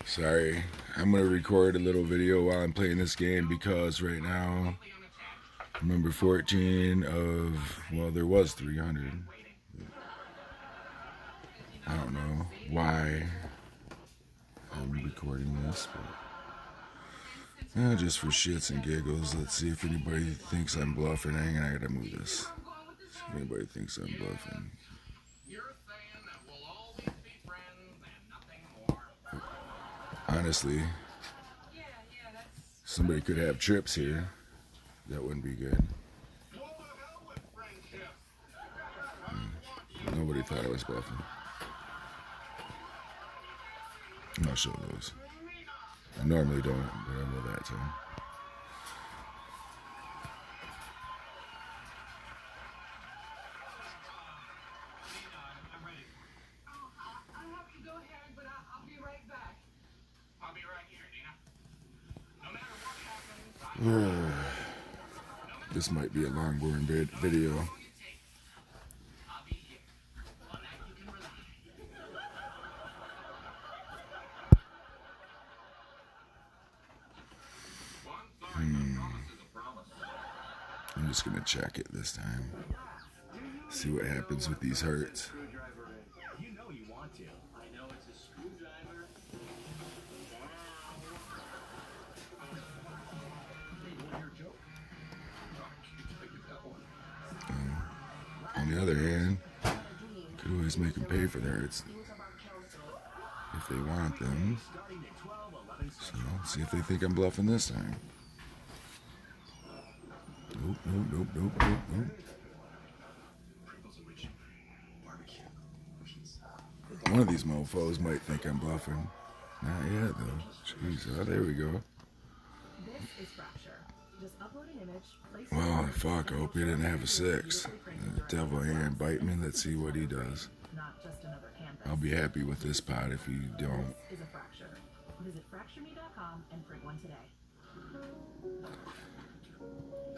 Sorry, I'm gonna record a little video while I'm playing this game because right now, number 14 of, well, there was 300. I don't know why I'm recording this, but just for shits and giggles. Let's see if anybody thinks I'm bluffing. Hang on, I gotta move this. See if anybody thinks I'm bluffing. Honestly, somebody could have trips here. That wouldn't be good. Nobody thought I was bluffing. I'll show those. I normally don't, but I know that too. This might be a long, boring video. I'm just gonna check it this time. See what happens with these hearts. On the other hand, could always make them pay for their hurts if they want them. So, see if they think I'm bluffing this time. Nope. One of these mofos might think I'm bluffing. Not yet, though. Jeez, oh, there we go. Well, fuck, I hope he didn't have a 6. The devil hand bite me. Let's see what he does. I'll be happy with this pot if he don't. Visit fractureme.com and print one today.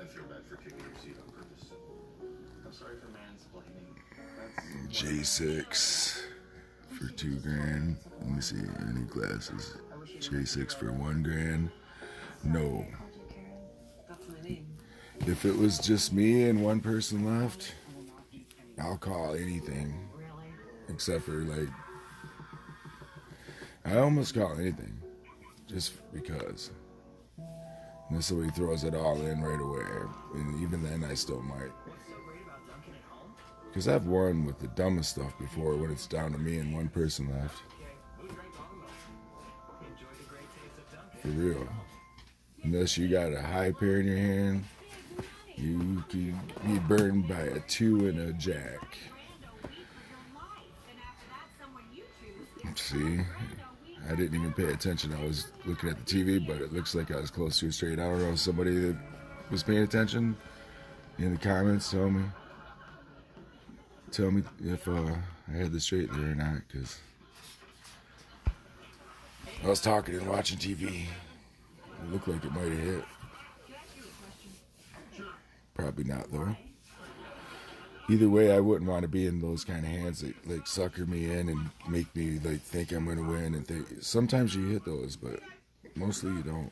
I feel bad for kicking your seat on purpose. I'm sorry for mansplaining. J6 for $2,000. Let me see, any glasses? J6 for $1,000. No. If it was just me and one person left, I'll call anything. Except for, like, I almost call anything. Just because. Unless somebody throws it all in right away. And even then, I still might. Because I've won with the dumbest stuff before when it's down to me and one person left. For real. Unless you got a high pair in your hand, you could be burned by a 2 and a jack. See? I didn't even pay attention. I was looking at the TV, but it looks like I was close to a straight. I don't know, somebody that was paying attention in the comments, tell me if I had the straight there or not, because I was talking and watching TV. It looked like it might have hit. Probably not, though. Either way, I wouldn't want to be in those kind of hands that like sucker me in and make me like think I'm gonna win and think. Sometimes you hit those, but mostly you don't.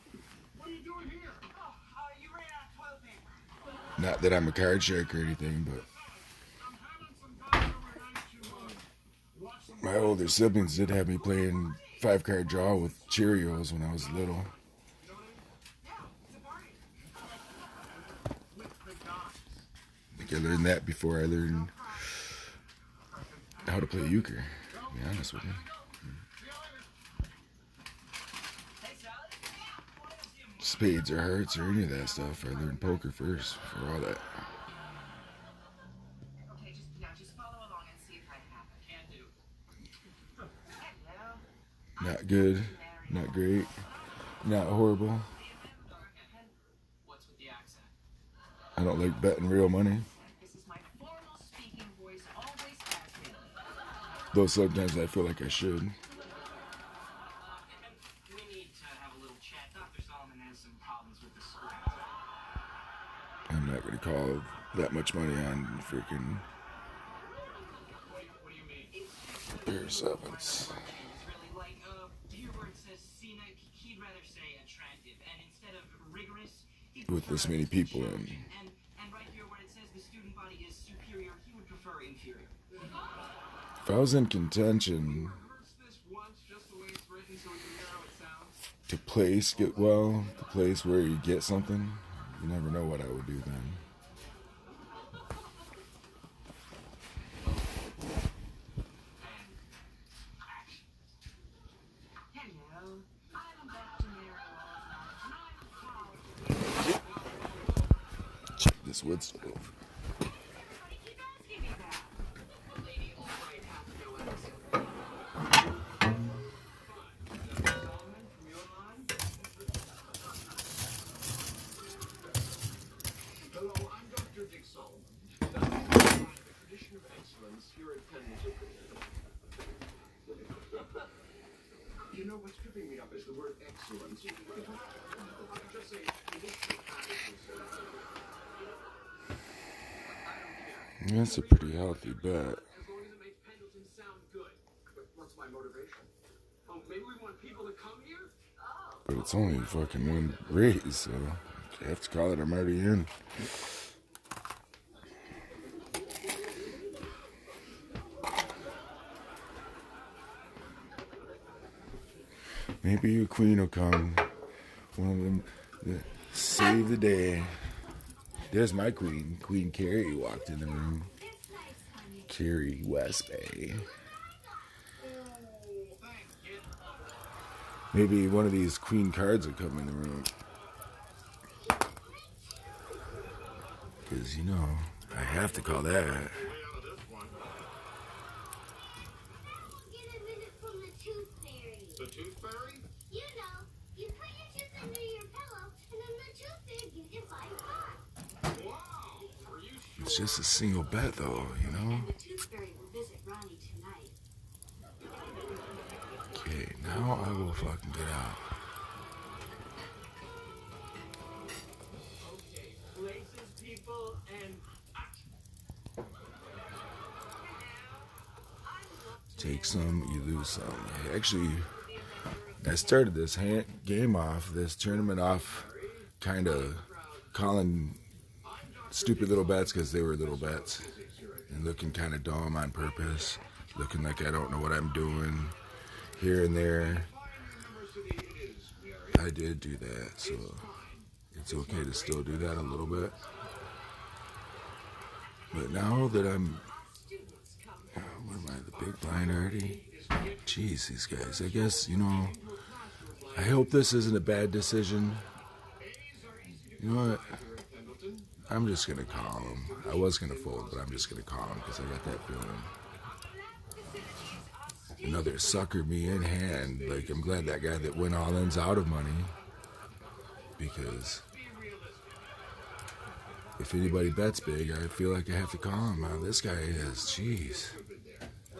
Not that I'm a card shark or anything, but my older siblings did have me playing 5-card draw with Cheerios when I was little. I learned that before I learned how to play euchre, to be honest with you. Spades or hearts or any of that stuff. I learned poker first for all that. Not good, not great, not horrible. I don't like betting real money. Though sometimes I feel like I should. I'm not going to call that much money on freaking pair of sevens. with this many people in. If I was in contention to place get well, the place where you get something, you never know what I would do then. Check this wood stove. You know what's tripping me up is the word excellence. Just say That's a pretty healthy bet. as long as it makes Pendleton sound good. But what's my motivation? Oh, maybe we want people to come here? But it's only fucking one raise, so you have to call it I'm already in. Maybe your queen will come. One of them save the day. There's my queen. Queen Carrie walked in the room. Carrie West Bay. Maybe one of these queen cards will come in the room. Because, you know, I have to call that. Get a minute from the tooth fairy. The tooth fairy? You know, you put your tooth under your pillow, and then the tooth fairy gives you $5. Wow! Are you sure? It's just a single bet, though, you know? And the tooth fairy will visit Ronnie tonight. Okay, now I will fucking get out. Okay, places, people, and Take some, you lose some. Actually, I started this game off, this tournament off, kind of calling stupid little bets because they were little bets. And looking kind of dumb on purpose. Looking like I don't know what I'm doing here and there. I did do that, so it's okay to still do that a little bit. But now that I'm, what am I, the big blind already? Jeez, these guys, I guess, you know, I hope this isn't a bad decision. You know what? I'm just going to call him. I was going to fold, but I'm just going to call him because I got that feeling. Another sucker me in hand. Like, I'm glad that guy that went all in's out of money. Because if anybody bets big, I feel like I have to call him. Wow, this guy is, jeez.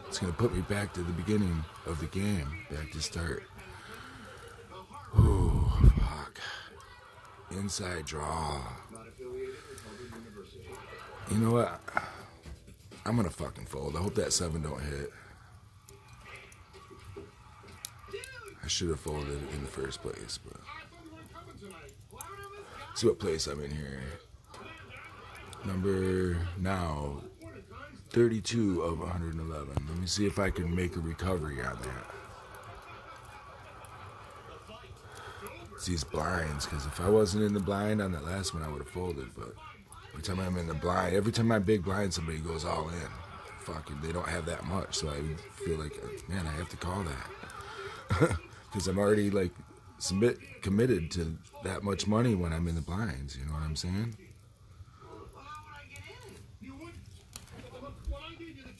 It's going to put me back to the beginning of the game. Back to start. Ooh, fuck. Inside draw. You know what? I'm going to fucking fold. I hope that 7 don't hit. I should have folded in the first place, but see what place I'm in here. Number now 32 of 111. Let me see if I can make a recovery on that. It's these blinds, because if I wasn't in the blind on that last one, I would have folded. But every time I'm in the blind, every time I'm big blind, somebody goes all in. Fucking, they don't have that much, so I feel like, man, I have to call that. Because I'm already, like, committed to that much money when I'm in the blinds. You know what I'm saying?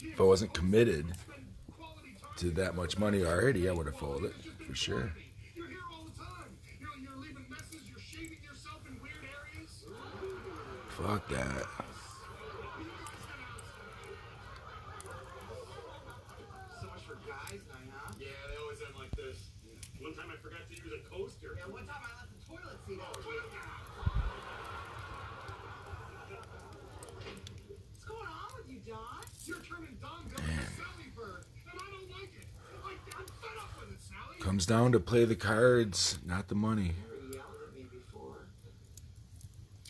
If I wasn't committed to that much money already, I would have folded, for sure. Fuck that. so much for guys night, huh? Yeah, they always end like this. One time I forgot to use a coaster. Yeah, one time I left the toilet seat out. What's going on with you, Don? You're turning Don Go into Sally Bird, and I don't like it. I'm fed up with it, Sally. Comes down to play the cards, not the money.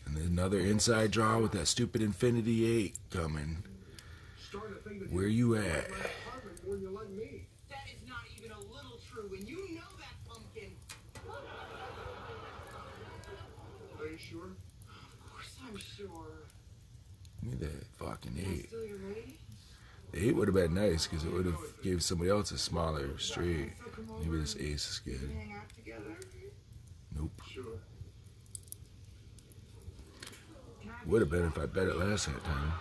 And then another inside draw with that stupid Infinity 8 coming. Where you at? That is not even a little true, and you know that, pumpkin. Are you sure? Of course I'm sure. Give me that fucking 8. Still you ready? The 8 would have been nice because it would have gave somebody else a smaller straight. Maybe this ace is good. Hang out together? Nope. Sure. Would have been if I bet it last that time.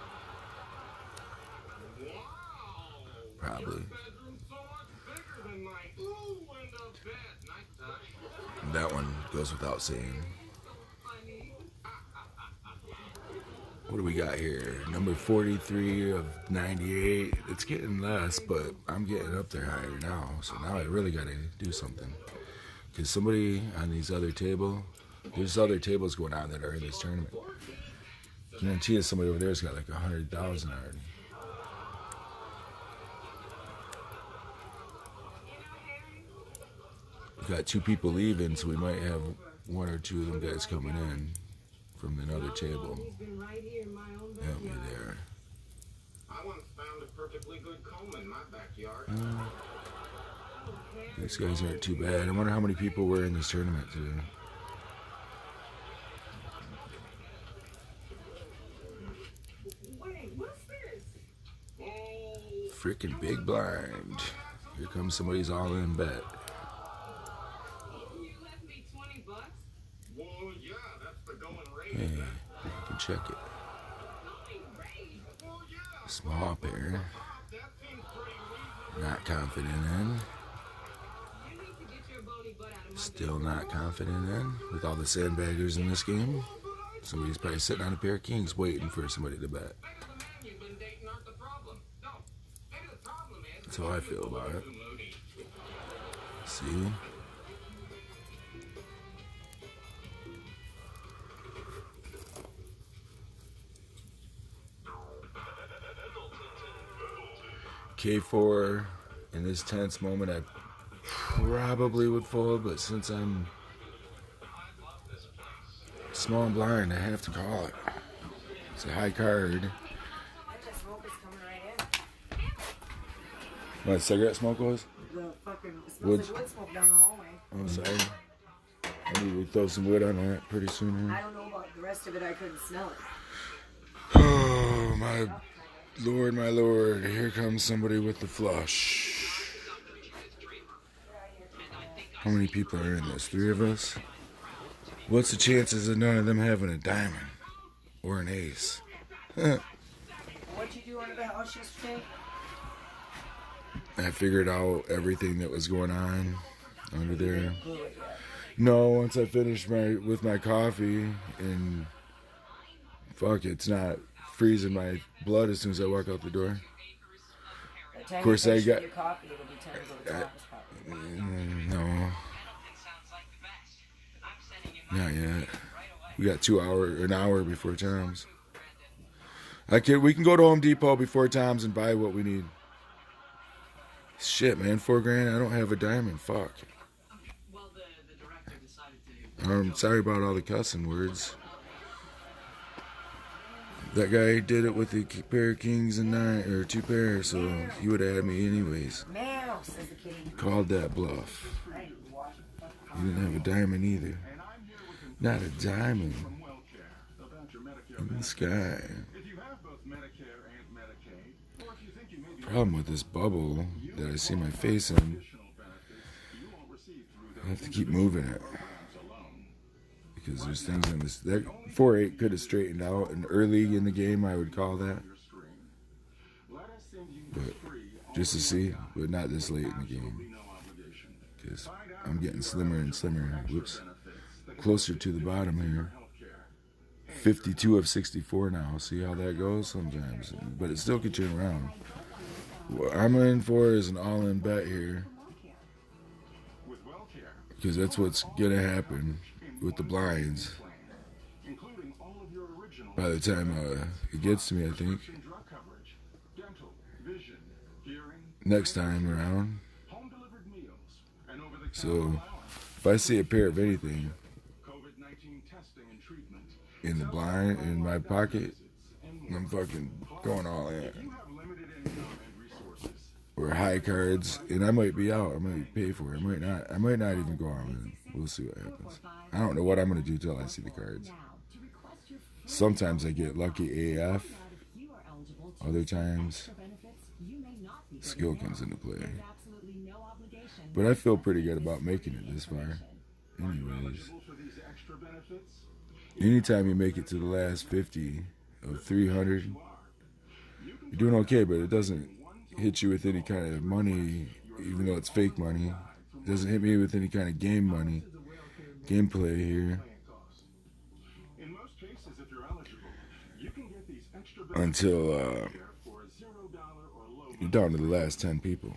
Probably. That one goes without saying. What do we got here? Number 43 of 98. It's getting less, but I'm getting up there higher now. So now I really got to do something. Because somebody on these other table, there's other tables going on that are in this tournament. Guarantee you somebody over there's got like 100,000 already. We got 2 people leaving, so we might have 1 or 2 of them guys coming in from another table. Help me there. I once found a perfectly good comb in my backyard. These guys aren't too bad. I wonder how many people were in this tournament too. Wait, what's this? Freaking big blind. Here comes somebody's all-in bet. You left me $20? Well, yeah, that's the going rate. Hey, you can check it. Going rate? Well, yeah. Small pair. That seems pretty reasonable. Not confident in. You need to get your bony butt out of my Still not confident in. With all the sandbaggers in this game. Somebody's probably sitting on a pair of kings waiting for somebody to bet. Maybe the man you've been dating aren't the problem. No, maybe the problem is That's how I feel about it. See? K4, in this tense moment, I probably would fold, but since I'm small and blind, I have to call it. It's a high card. What, cigarette smoke was? The fucking, it smells Wood. like wood smoke down the hallway. Oh, sorry. I need to throw some wood on that pretty soon I here. don't know about the rest of it, I couldn't smell it. Oh, my lord. Here comes somebody with the flush. How many people are in this? 3 of us? What's the chances of none of them having a diamond? Or an ace? What'd you do under the house yesterday? I figured out everything that was going on under there. No, once I finished with my coffee, and fuck, it's not freezing my blood as soon as I walk out the door. Of course, I got- your coffee, it'll be time to go to the office probably. No, not yet. We got an hour before Tom's. We can go to Home Depot before Tom's and buy what we need. Shit, man, $4,000. I don't have a diamond. Fuck. Well, the director decided to. Sorry about all the cussing words. That guy did it with the pair of kings and 9 or 2 pairs, so he would have had me anyways. Meow, says the kitty. Called that bluff. I need to wash it. He didn't have a diamond either. Not a diamond. In the sky. Problem with this bubble that I see my face in, I have to keep moving it. Because there's things in this. That 4-8 could have straightened out, and early in the game I would call that. But just to see, but not this late in the game. Because I'm getting slimmer and slimmer. Whoops. Closer to the bottom here. 52 of 64 now. See how that goes sometimes. But it still could turn around. What I'm in for is an all-in bet here. Because that's what's going to happen with the blinds. By the time it gets to me, I think. Next time around. So if I see a pair of anything in the blind in my pocket, I'm fucking going all in. Or high cards, and I might be out. I might pay for it. I might not even go all in. We'll see what happens. I don't know what I'm gonna do till I see the cards. Sometimes I get lucky AF. Other times, skill comes into play. But I feel pretty good about making it this far. Anyways, anytime you make it to the last 50 of 300, you're doing okay, but it doesn't hit you with any kind of money, even though it's fake money. It doesn't hit me with any kind of game money, gameplay here. Until you're down to the last 10 people.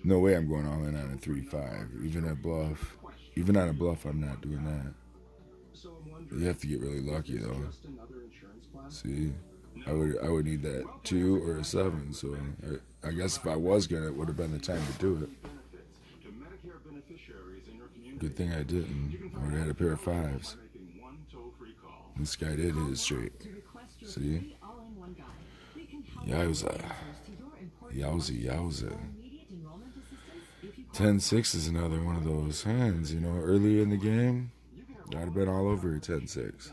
No way I'm going all in on a 3-5. Even at bluff. Even on a bluff, I'm not doing that. You have to get really lucky though. See, I would need that 2 or a 7. So I guess if I was gonna, it would have been the time to do it. Good thing I didn't. I would have had a pair of 5s. This guy did hit it straight. See? Yowza. Yowza. 10-6 is another one of those hands, you know, early in the game. I'd have been all over 10-6.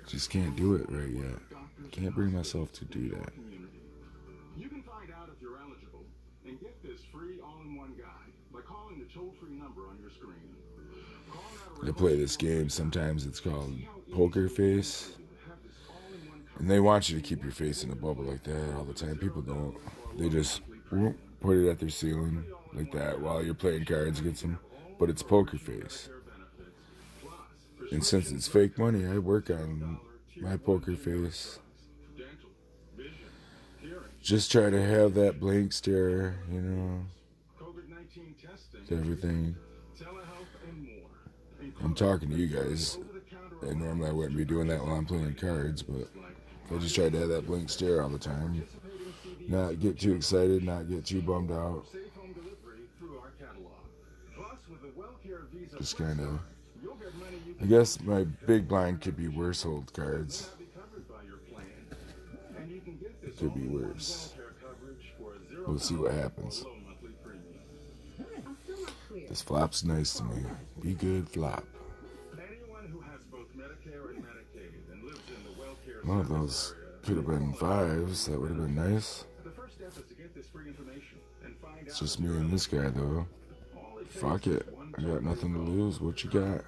Just can't do it right yet. Can't bring myself to do that. You can find out if you're eligible and get this free all-in-one guide by calling the toll-free number on your screen. I play this game, sometimes it's called Poker Face. And they want you to keep your face in a bubble like that all the time. People don't. They just put it at their ceiling like that while you're playing cards against them. But it's Poker Face. And since it's fake money, I work on my Poker Face. Just try to have that blank stare, you know, to everything. I'm talking to you guys, and normally I wouldn't be doing that while I'm playing cards, but I just try to have that blank stare all the time. Not get too excited, not get too bummed out. Just kind of, I guess my big blind could be worse hold cards. It could be worse. We'll see what happens. This flop's nice to me. Be good, flop. One of those could have been 5s. That would have been nice. It's just me and this guy, though. Fuck it. I got nothing to lose. What you got?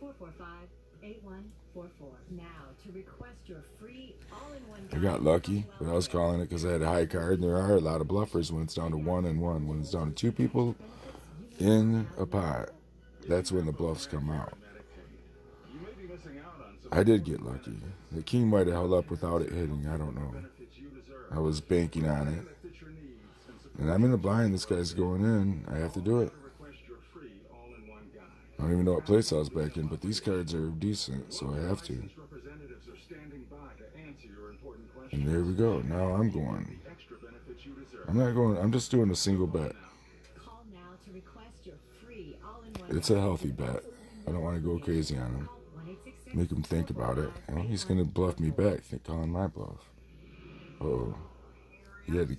1-866-445-8144. Now to request your free all-in-one. I got lucky, but I was calling it because I had a high card, and there are a lot of bluffers when it's down to 1 and 1. When it's down to 2 people in a pot, that's when the bluffs come out. I did get lucky. The king might have held up without it hitting. I don't know. I was banking on it. And I'm in the blind. This guy's going in. I have to do it. I don't even know what place I was back in, but these cards are decent, so I have to. And there we go. Now I'm going. I'm not going. I'm just doing a single bet. It's a healthy bet. I don't want to go crazy on him. Make him think about it. You know, he's going to bluff me back, calling my bluff. Uh-oh. He had to...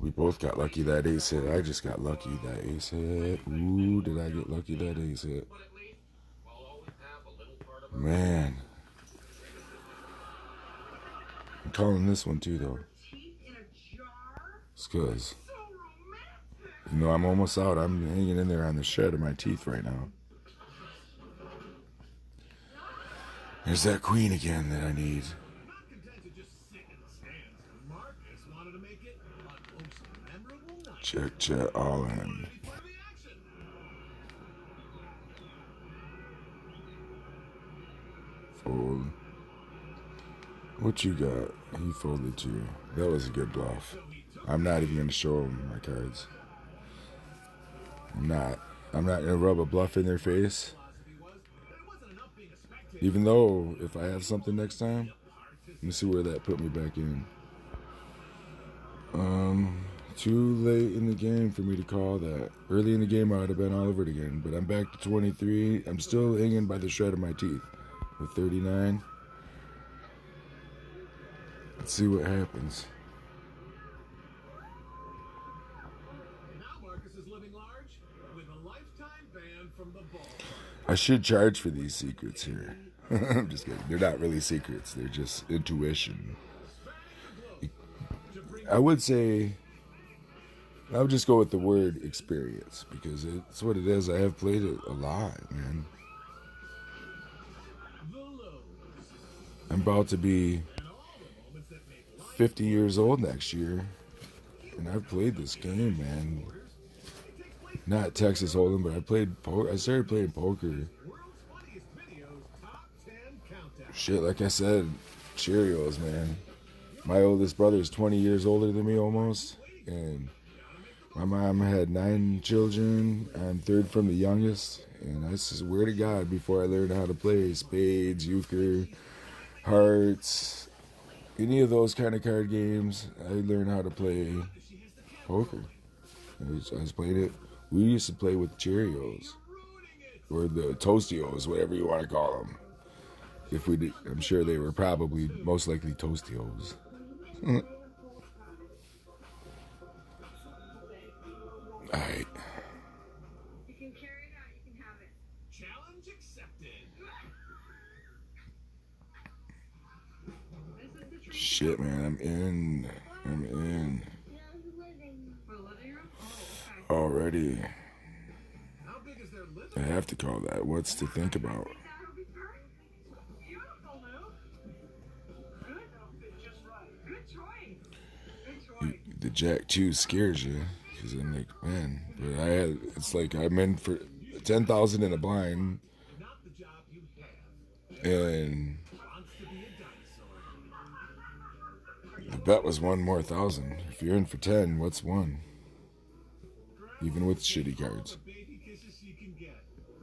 We both got lucky that ace hit. I just got lucky that ace hit. Ooh, did I get lucky that ace hit? Man. I'm calling this one too, though. It's because, you know, I'm almost out. I'm hanging in there on the shed of my teeth right now. There's that queen again that I need. Check, all in. Fold. What you got? He folded too. That was a good bluff. I'm not even going to show him my cards. I'm not going to rub a bluff in their face. Even though, if I have something next time, let me see where that put me back in. Too late in the game for me to call that. Early in the game, I would have been all over it again. But I'm back to 23. I'm still hanging by the shred of my teeth with 39. Let's see what happens. Now Marcus is living large with a lifetime ban from the ball. I should charge for these secrets here. I'm just kidding. They're not really secrets. They're just intuition. I would say, I would just go with the word experience because it's what it is. I have played it a lot, man. I'm about to be 50 years old next year, and I've played this game, man. Not Texas Hold'em, but I started playing poker. Shit, like I said, Cheerios, man. My oldest brother is 20 years older than me almost, and my mom had 9 children. I'm third from the youngest, and I swear to God, before I learned how to play spades, euchre, hearts, any of those kind of card games, I learned how to play poker. I was playing it. We used to play with Cheerios, or the Toastios, whatever you want to call them. If we did, I'm sure they were probably most likely Toastios. Alright. You can carry it out, you can have it. Challenge accepted. This is the treat. Shit, man, I'm in. For the living room? Oh, okay. Already. How big is their living I have to call that. What's to think about? That'll be perfect. Beautiful, Lou. Good. Just right. Good choice. Good choice. The Jack 2 scares you. Because I'm like, man, but it's like I'm in for 10,000 in a blind, not the job you have. and Wants to be a dinosaur. the bet was 1 more 1,000. If you're in for 10, what's 1? Even with shitty cards. Baby kisses you can get.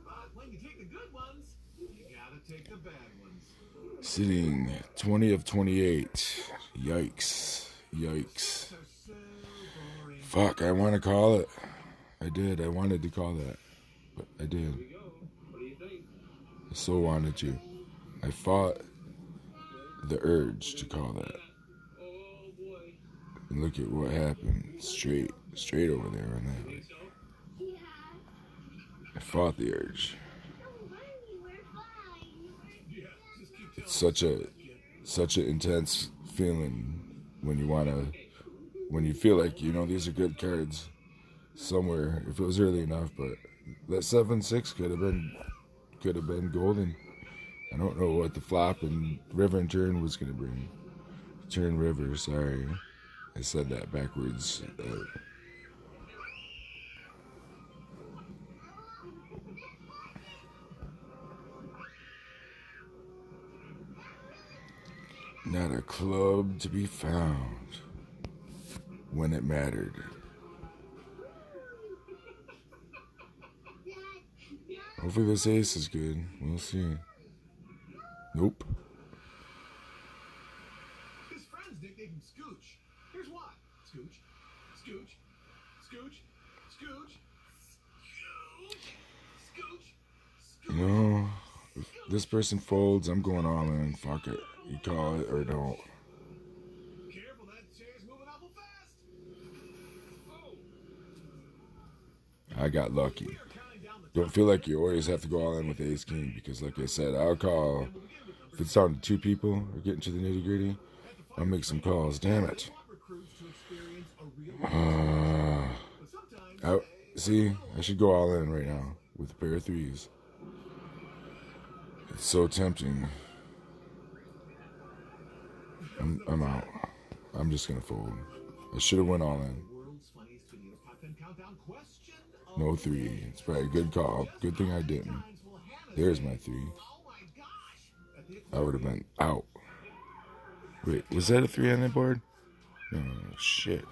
But when you take the good ones, you gotta take the bad ones. Sitting 20 of 28. Yikes. Yikes. They're so boring. Fuck, I want to call it. I did. I wanted to call that. But I did. What do you think? I so wanted to. I fought the urge to call that. Oh boy. And look at what happened. Straight over there on that. Yeah. I fought the urge. Don't worry, we're fine. Yeah, just keep telling It's such an intense feeling when you feel like, these are good cards somewhere, if it was early enough, but that 7-6 could have been golden. I don't know what the flop and river and turn was going to bring. Turn river, sorry. I said that backwards. Not a club to be found when it mattered. Hopefully this ace is good. We'll see. Nope. his friends nicknamed him Scooch. Here's why. Scooch. Scooch. Scooch. Scooch. Scooch. Scooch. If this person folds, I'm going all in. Fuck it. You call it or don't. Careful, that chair's moving awful fast. Oh. I got lucky. We are counting down the Don't feel like you always have to go all in with ace king because, like I said, I'll call. If it's down to 2 people or getting to the nitty gritty, I'll make some calls. Damn it. recruits to experience a real but sometimes I should go all in right now with a pair of 3s. It's so tempting. I'm out. I'm just gonna fold. I should have went all in. world's funniest video top 10 countdown question of No 3. It's probably a good call. Good thing I didn't. times will Hannah There's say, my 3. oh my gosh. At the I would have been out. Wait, was that a 3 on that board? Oh, shit.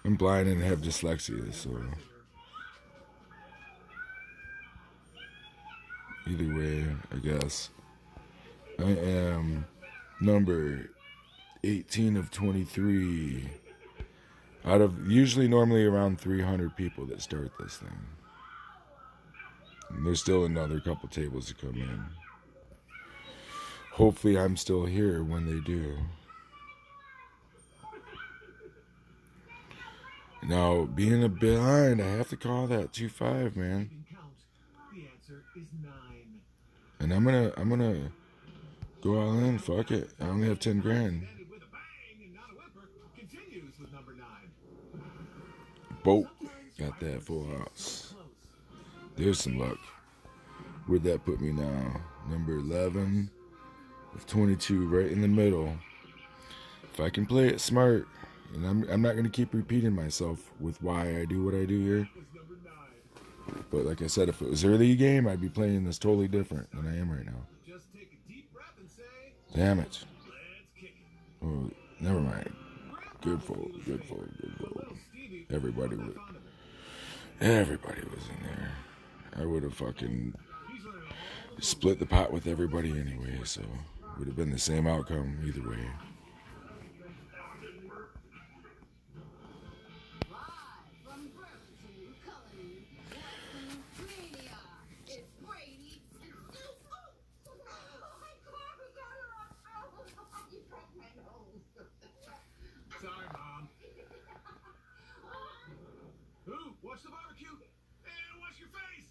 I'm blind and have dyslexia, so... Either way, I guess. I am number 18 of 23. Out of usually normally around 300 people that start this thing. And there's still another couple tables to come in. Hopefully I'm still here when they do. Now, being a bit behind, I have to call that 2-5, man. The answer is 9. And I'm gonna go all in. Fuck it. I only have 10 grand. With a bang and not a whimper, continues with number 9. Boat. Got that full house. There's some luck. Where'd that put me now? Number 11 of 22, right in the middle. If I can play it smart, and I'm not going to keep repeating myself with why I do what I do here. But like I said, if it was early game, I'd be playing this totally different than I am right now. Just take a deep breath and say, Damn it. let's kick it. Oh, never mind. Good fold, good fold, good fold. Everybody was in there. I would have fucking split the pot with everybody anyway, so it would have been the same outcome either way. From Burlington, Cullen, Western Mania, it's Brady and Stu. Oh, my car, we got her on. Oh, you broke my nose. Sorry, Mom. Who? Watch the barbecue and wash your face.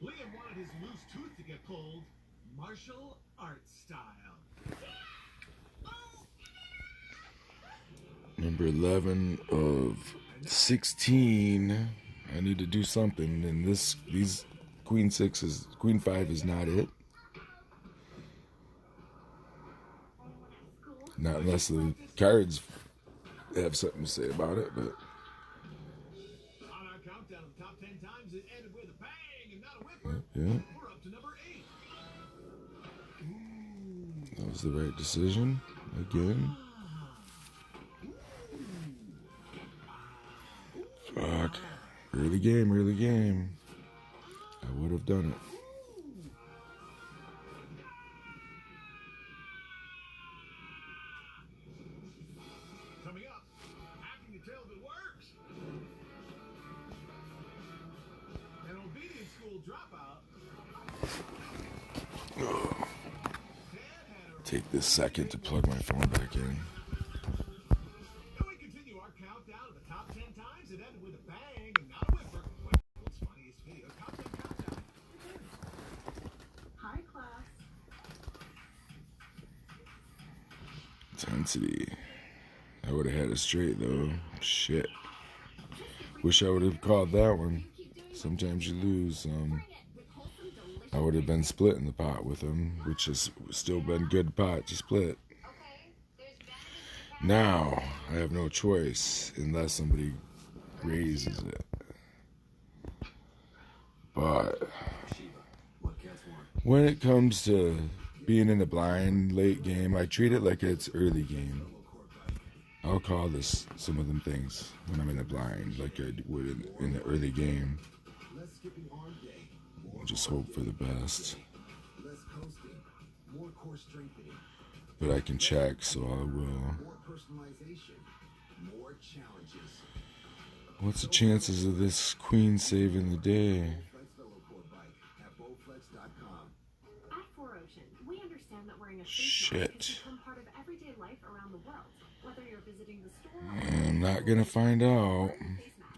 Liam wanted his loose tooth to get pulled, martial arts style. Number 11 of 16. I need to do something, and these Queen 5 is not it. Not unless the cards have something to say about it, but On our countdown of the top 10 times, it ended with a bang and not a whimper. yeah, We're up to number 8. that was the right decision again. Fuck. Early game. I would have done it. Coming up, hacking the tail that works. An obedience school dropout. Take this second to plug my phone back in. And we continue our countdown of the top 10 times. It ended with a bang and not a whimper. What's funniest video? Top 10 countdown. Hi, class. Intensity. I would have had it straight though. Shit. Wish I would have called that one. Sometimes you lose. I would have been splitting the pot with him, which has still been good pot to split. Now I have no choice unless somebody raises it. But when it comes to being in the blind late game, I treat it like it's early game. I'll call this some of them things when I'm in the blind, like I would in the early game. Just hope for the best. But I can check, so I will. What's the chances of this queen saving the day? At 4Ocean, we understand that wearing a face mask has become part of everyday life around the world. Whether you're visiting the store, I'm not gonna find out.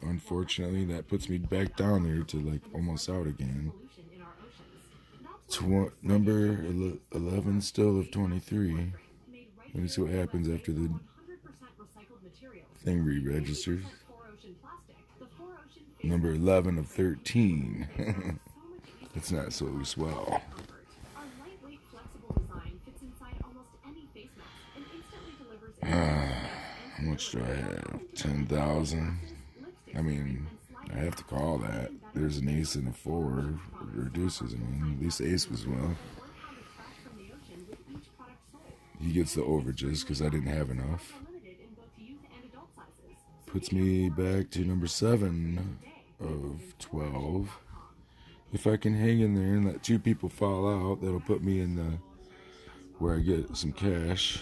Unfortunately, that puts me back down there to like almost out again. in our oceans. Number 11 still of 23. Let me see what happens after the 100% recycled materials. thing re-registers. 4Ocean plastic. The 4Ocean face Number 11 of 13. It's not so swell. Our lightweight, flexible design fits inside almost any face mask and instantly delivers How much do I have? 10,000. I mean, I have to call that. There's an ace and a 4. It reduces. I mean, at least the ace was well. He gets the overages because I didn't have enough. Puts me back to number 7 of 12. If I can hang in there and let 2 people fall out, that'll put me in the where I get some cash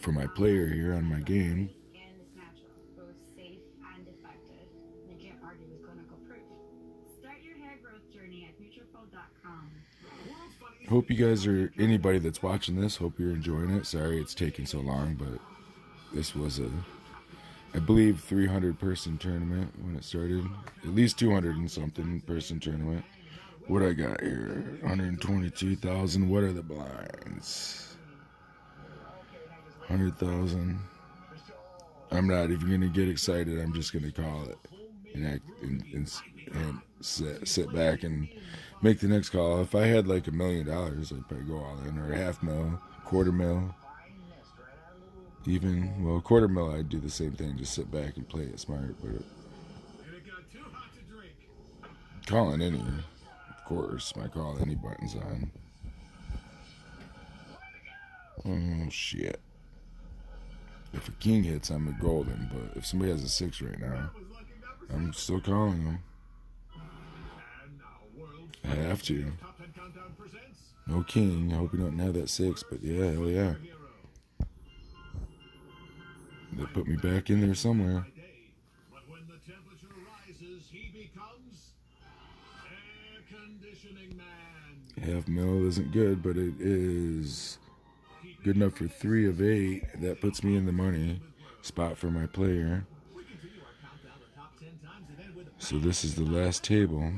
for my player here on my game. And it's natural, both safe and effective. You can't argue with clinical proof. Start your hair growth journey at Nutrafol.com. Hope you guys are, anybody that's watching this, hope you're enjoying it. Sorry it's taking so long, but this was a, I believe, 300 person tournament when it started. At least 200 and something person tournament. What I got here? 122,000. What are the blinds? 100,000. I'm not even gonna get excited. I'm just gonna call it and sit back and make the next call. If I had like $1 million, I'd probably go all in, or $500,000, $250,000, even. Well, $250,000, I'd do the same thing. Just sit back and play it smart. But calling any, of course, my call any buttons on. Oh shit. If a king hits, I'm a golden, but if somebody has a 6 right now, I'm still calling them. I have to. No king. I hope he don't have that 6, but yeah, hell yeah. They put me back in there somewhere. But when the temperature rises, he becomes air conditioning man. $500,000 isn't good, but it is good enough for 3 of 8. That puts me in the money spot for my player. So this is the last table.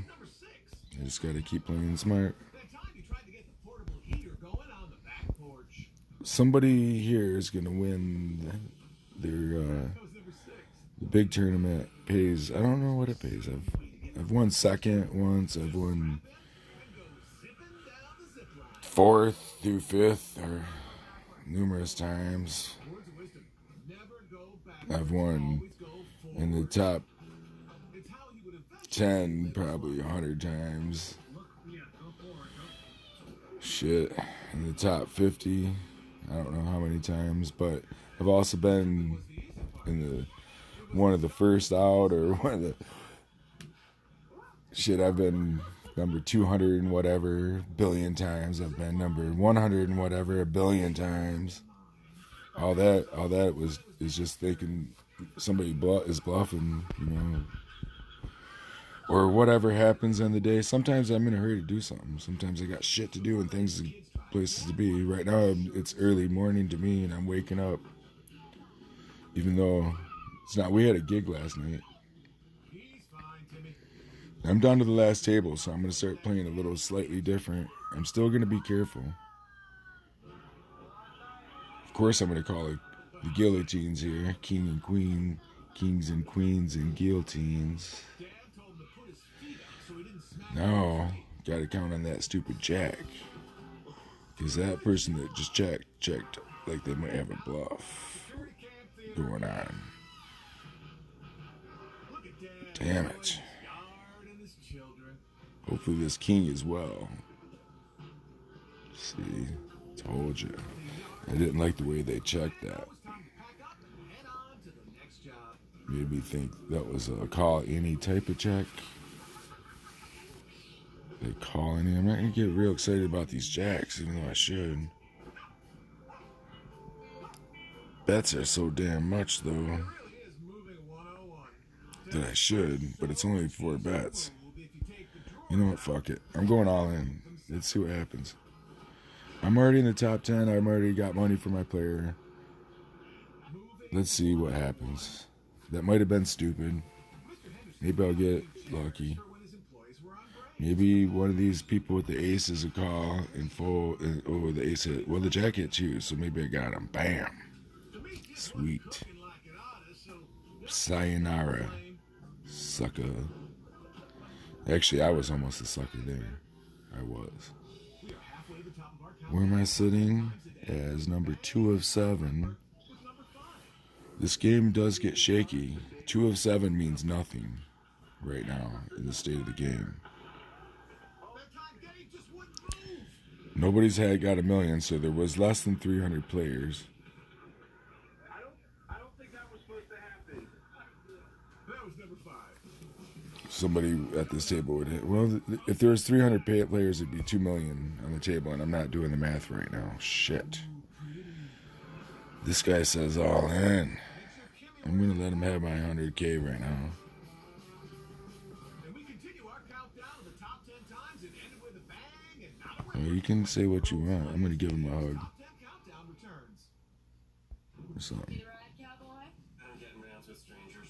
I just got to keep playing smart. Somebody here is going to win their the big tournament. Pays, I don't know what it pays. I've won second once. I've won 4th through 5th or numerous times. I've won in the top 10 probably 100 times. Shit, in the top 50, I don't know how many times, but I've also been in the one of the first out, or one of the shit. I've been number 200 and whatever billion times. I've been number 100 and whatever a billion times. All that is just thinking somebody is bluffing, you know, or whatever happens in the day. Sometimes I'm in a hurry to do something. Sometimes I got shit to do and things, places to be. Right now it's early morning to me, and I'm waking up, even though it's not. We had a gig last night. I'm down to the last table, so I'm going to start playing a little slightly different. I'm still going to be careful. Of course, I'm going to call it the guillotines here. King and queen, kings and queens and guillotines. Now, got to count on that stupid jack. Because that person that just checked like they might have a bluff going on. Damn it. Hopefully this king as well. See, told you. I didn't like the way they checked that. Made me think that was a call any type of check. They call any. I'm not going to get real excited about these jacks, even though I should. Bets are so damn much, though, that I should, but it's only 4 bets. You know what, fuck it. I'm going all in. Let's see what happens. I'm already in the top 10. I've already got money for my player. Let's see what happens. That might have been stupid. Maybe I'll get lucky. Maybe one of these people with the aces will call and fold. Oh, the ace hit. Well, the jack hit too, so maybe I got him. Bam. Sweet. Sayonara. Sucker. Actually, I was almost a sucker there. I was. Where am I sitting? As number 2 of 7. This game does get shaky. 2 of 7 means nothing right now in the state of the game. Nobody's got $1 million, so there was less than 300 players. somebody at this table would hit. Well, if there was 300 players, it'd be 2 million on the table, and I'm not doing the math right now. Shit. This guy says all in. I'm going to let him have my 100K right now. And we continue our countdown to the top 10 times and end with a bang and not a Well, whimper. you can say what you want. I'm going to give him a hug Top 10 countdown returns. or something. You right, cowboy? I'm getting rounds with strangers.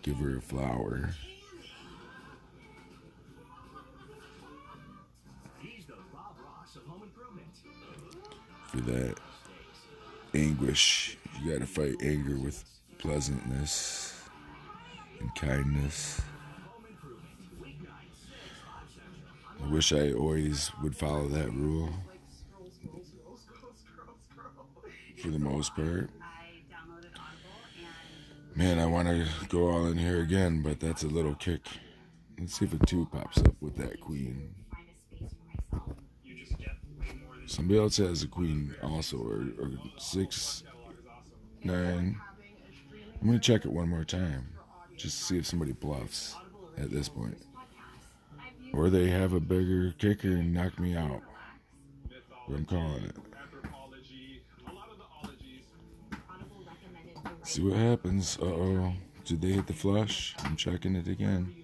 Give her a flower. He's the Bob Ross of Home Improvement. For that anguish, you got to fight anger with pleasantness and kindness. Home Improvement. Weeknights, 6, 5 Central. I wish I always would follow that rule for the most part. I downloaded Audible and Man, I want to go all in here again, but that's a little kick. Let's see if a 2 pops up with that queen. find a space for myself. You just get way more than Somebody else has a queen also, or 6, 9. I'm going to check it one more time, just to see if somebody bluffs at this point. Or they have a bigger kicker and knock me out. What I'm calling it. anthropology, a lot of the ologies. Audible recommended the right See what happens. Uh-oh. Did they hit the flush? I'm checking it again.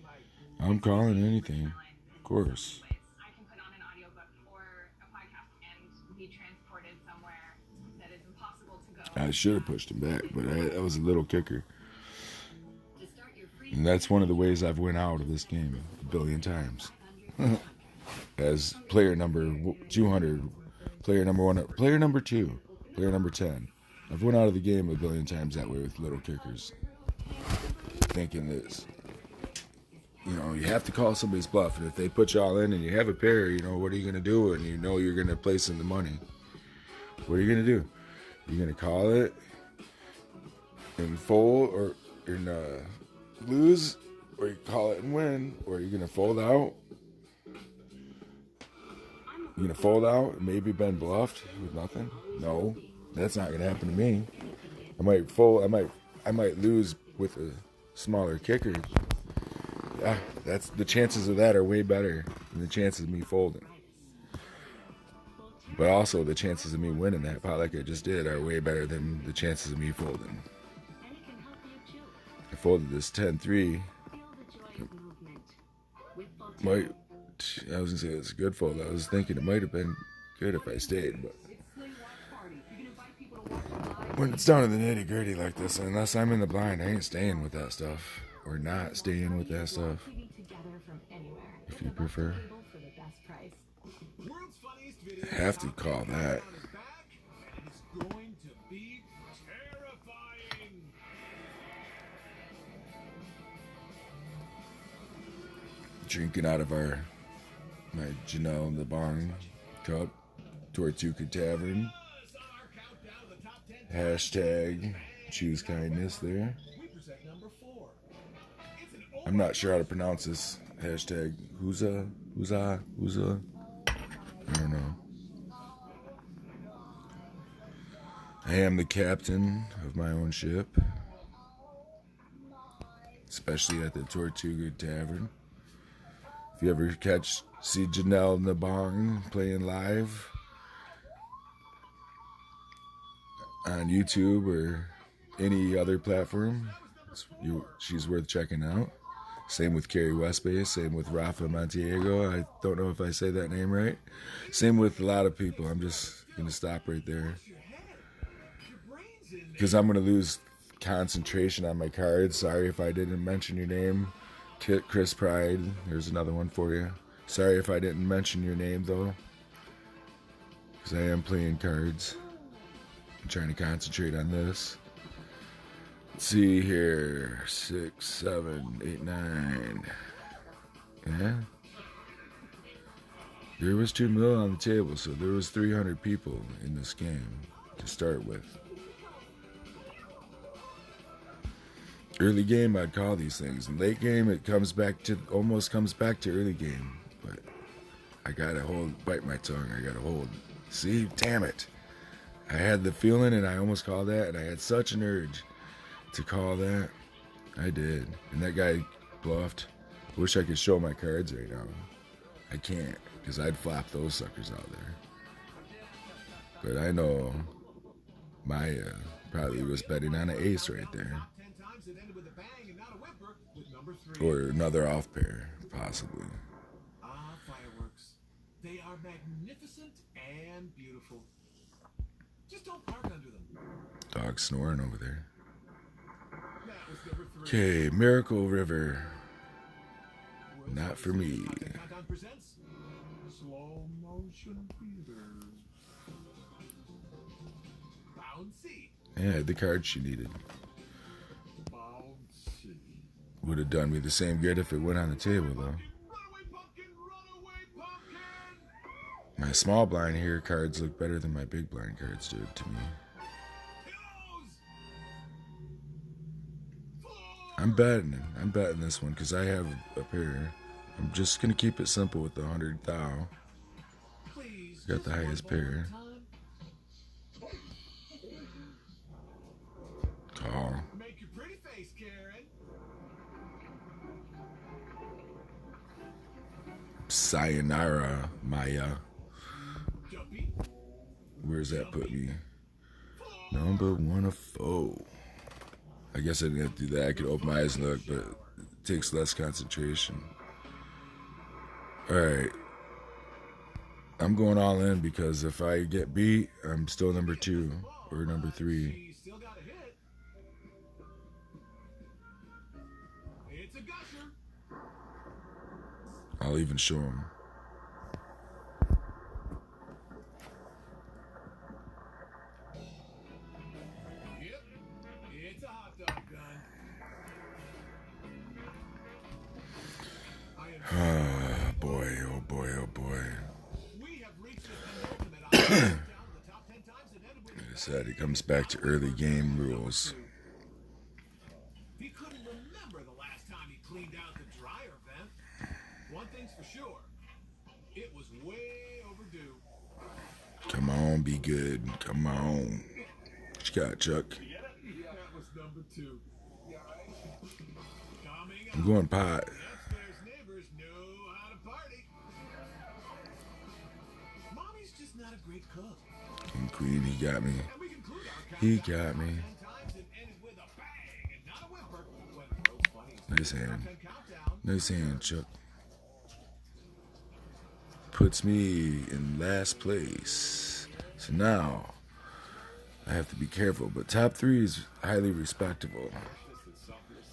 I'm calling anything. Of course. I can put on an audiobook or a podcast and be transported somewhere that is impossible to go. I should have pushed him back, but that was a little kicker. to start your free And that's one of the ways I've went out of this game a billion times. As player number 200, player number 1, player number 2, player number 10. I've went out of the game a billion times that way with little kickers. Thinking this, you know, you have to call somebody's bluff. And if they put you all in and you have a pair, you know, what are you going to do? And you know you're going to place in the money. What are you going to do? You're going to call it and fold or in lose, or you call it and win, or you're going to fold out. You're going to fold out and maybe been bluffed with nothing? No, that's not going to happen to me. I might fold, I might lose with a smaller kicker. Yeah, that's the chances of that are way better than the chances of me folding. But also the chances of me winning that pot like I just did are way better than the chances of me folding. and it can help you too. I folded this 10-3. Feel the joy of movement. With Botan, Might, I was gonna say it's a good fold. I was thinking it might have been good if I stayed, but when it's down to the nitty gritty like this, unless I'm in the blind, I ain't staying with that stuff, or not staying with that stuff. TV together from anywhere. If you prefer, Table for the best price. World's funniest video. I have to call that. Is back, and it's going to be terrifying. Drinking out of my Janelle the Barn cup, Tortuga Tavern. Our countdown to the top 10 Hashtag choose kindness there. we present number 4. It's an I'm not sure how to pronounce this. Hashtag who's I don't know. I am the captain of my own ship, especially at the Tortuga Tavern. If you ever see Janelle Nabong playing live on YouTube or any other platform, she's worth checking out. Same with Carrie Westbay, same with Rafa Montiago. I don't know if I say that name right. Same with a lot of people. I'm just going to stop right there because I'm going to lose concentration on my cards. Sorry if I didn't mention your name. Chris Pride, there's another one for you. Sorry if I didn't mention your name, though, because I am playing cards. I'm trying to concentrate on this. Let's see here. 6, 7, 8, 9. Yeah. There was 2 mil on the table, so there was 300 people in this game to start with. Early game, I'd call these things. In late game, it almost comes back to early game. But I gotta bite my tongue. I gotta hold. See, damn it. I had the feeling and I almost called that, and I had such an urge to call that. I did. And that guy bluffed. Wish I could show my cards right now. I can't, because I'd flop those suckers out there. But I know Maya probably was betting on an ace right there. Or another off pair, possibly. Ah, fireworks. They are magnificent and beautiful. Just don't park under them. Dog snoring over there. That was number 3. Okay, Miracle River. Not for me. Countdown presents Slow Motion Fever. Bouncy. Yeah, the card she needed. Bouncy. Would have done me the same good if it went on the table, though. Runaway pumpkin, runaway pumpkin. My small blind here cards look better than my big blind cards did to me. Pillows. I'm betting this one because I have a pair. I'm just gonna keep it simple with the 100 thou. Please. Got the highest pair. Call. Make your pretty face, Karen. Sayonara, Maya. Jumpy. Where's that put me? Number 1 of 4. I guess I didn't have to do that. I could open my eyes and look, but it takes less concentration. Alright. I'm going all in because if I get beat, I'm still number 2 or number 3. She still got a hit. It's a gusher. I'll even show him. Yep. It's a hot dog gun. Oh boy, oh boy, oh boy. We have reached the penultimate down the top 10 times it ended with Like I said, it comes back to early game rules. He couldn't remember the last time he cleaned out the dryer vent. One thing's for sure. It was way overdue. Come on, be good. Come on. What you got, Chuck? That was number 2. Coming I'm up, going pot. the upstairs neighbors know how to party. Mommy's just not a great cook. King Queen, he got me. And we conclude our He countdown got me. 10 times and ended with a bang and not a whimper when Rose Bunny's Nice hand. 10 countdown. Nice hand, Chuck. Puts me in last place. So now, I have to be careful. But top 3 is highly respectable.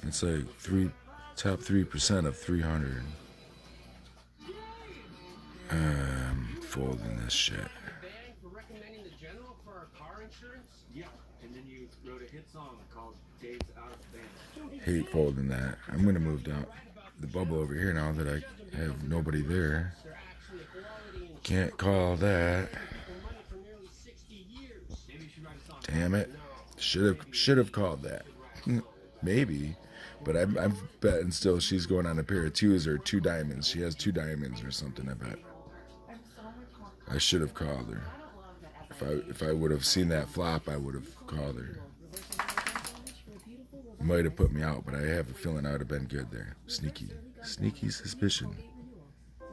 It's like top 3% of 300. Folding this shit. For recommending the General for our car insurance? Yeah, and then you wrote a hit song called Dave's Out of the Band. Hate folding that. I'm gonna move down the bubble over here now that I have nobody there. Can't call that. Damn it. Should have called that. Maybe. But I'm betting still she's going on a pair of 2s or 2 diamonds. She has 2 diamonds or something, I bet. I should have called her. If I would have seen that flop, I would have called her. Might have put me out, but I have a feeling I would have been good there. Sneaky suspicion.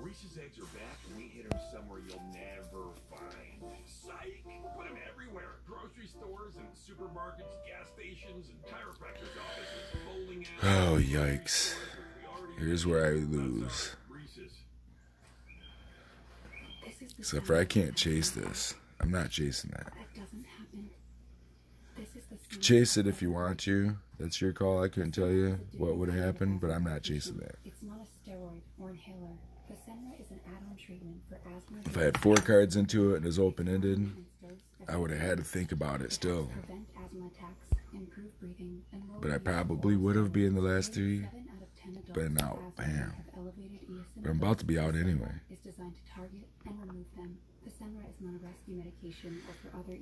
Reese's eggs are back and we hit them somewhere you'll never find. Psych! Put them everywhere. Grocery stores and supermarkets, gas stations and chiropractors' offices, bowling alleys. Oh, yikes. Here's where I lose. Reese's. Except for I can't chase this. I'm not chasing that. That doesn't happen. This is the Chase it if you want to. That's your call. I couldn't tell you what would have happened, but I'm not chasing that. It's not a steroid or inhaler. Fasenra is an add-on treatment for asthma. If I had 4 cards into it and it was open-ended, I would have had to think about it still. Prevent asthma attacks, improve breathing, and lower But I probably would have been the last 3. 7 out of 10 adults But now, with asthma bam. have elevated eosinophils. But I'm about to be out anyway. Is designed to target and remove them. Fasenra is not a rescue medication or for other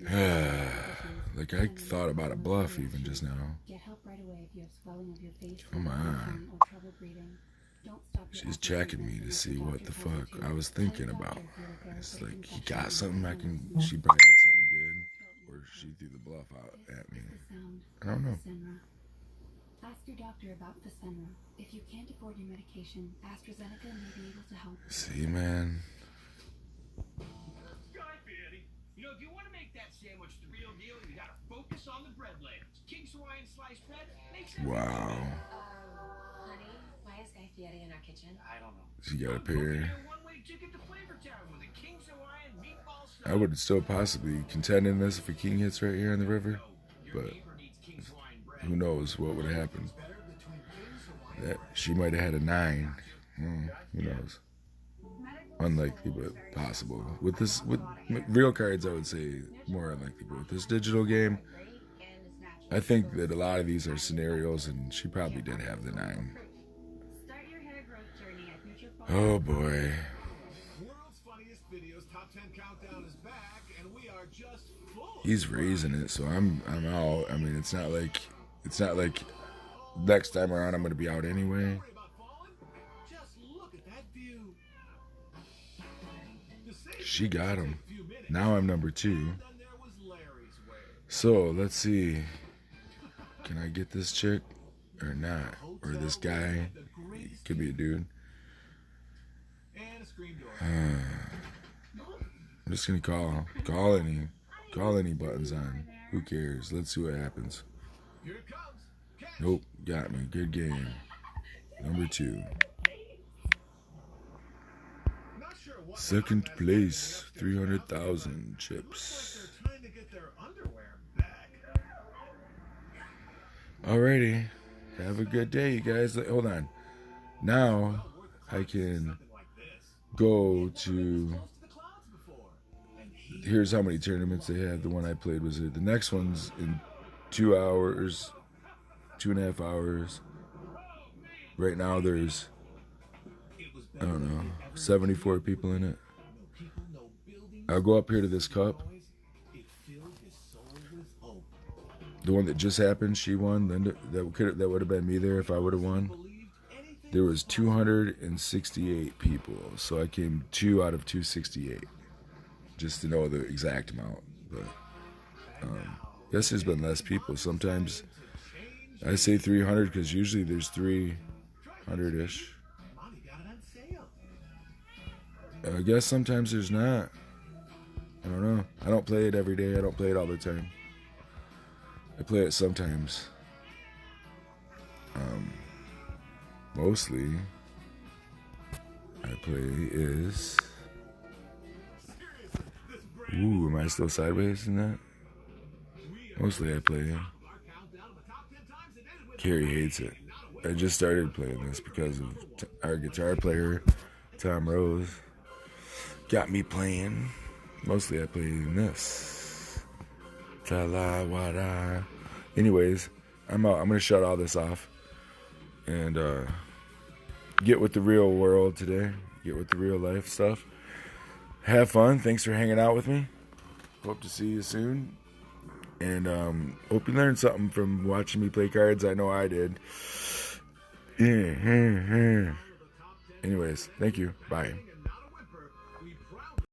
Like I thought about a bluff even just now. Get help right away if you have swelling of your face, Come on. or trouble breathing. Don't stop your She's asthma checking me treatment to see until what your the doctor tells you fuck to. I was Tell your thinking about. doctor if you have a It's therapist like, he infection got or something I can, small she probably had something good. Or she threw the bluff out at me. This is the sound I don't know. of Fasenra. Ask your doctor about Fasenra. If you can't afford your medication, AstraZeneca may be able to help. See, man. Sky Fatty. You know, if you want to make that sandwich the real deal, you gotta focus on the bread layers. King's Hawaiian sliced bread makes it. Wow. Honey, why is Guy Fieri in our kitchen? I don't know. She got a pair. One-way ticket to Flavor Town with a King's Hawaiian meatball sub. I would still possibly contend in this if a king hits right here on the river, but who knows what would have happened. That she might have had a 9. Who knows? Unlikely, but possible. With this, with real cards, I would say more unlikely. But with this digital game, I think that a lot of these are scenarios, and she probably did have the 9. Oh boy. World's Funniest Videos Top 10 Countdown is back, and we are just full. He's raising it, so I'm out. I mean, it's not like next time around I'm gonna be out anyway. Just look at that view. She got him. Now I'm number 2. So let's see. Can I get this chick or not? Or this guy? He could be a dude. I'm just gonna call any buttons on. Who cares? Let's see what happens. Nope, got me. Good game. Number 2. Second place, 300,000 chips. Alrighty, have a good day, you guys. Hold on. Now I can go to. Here's how many tournaments they had. The one I played was it. The next one's in 2 hours, 2.5 hours. Right now there's, I don't know, 74 people in it. I'll go up here to this cup. The one that just happened, she won. Linda, that would have been me there if I would have won. There was 268 people, so I came 2 out of 268, just to know the exact amount. But guess there's been less people. Sometimes I say 300 because usually there's 300-ish. I guess sometimes there's not. I don't know. I don't play it every day. I don't play it all the time. I play it sometimes. Mostly, I play is. Ooh, am I still sideways in that? Mostly I play. Carrie hates it. I just started playing this because of our guitar player, Tom Rose, got me playing. Mostly I play in this. Ta-la-wa-da. Anyways, I'm out. I'm going to shut all this off and get with the real world today. Get with the real life stuff. Have fun. Thanks for hanging out with me. Hope to see you soon. And hope you learned something from watching me play cards. I know I did. Anyways, thank you. Bye.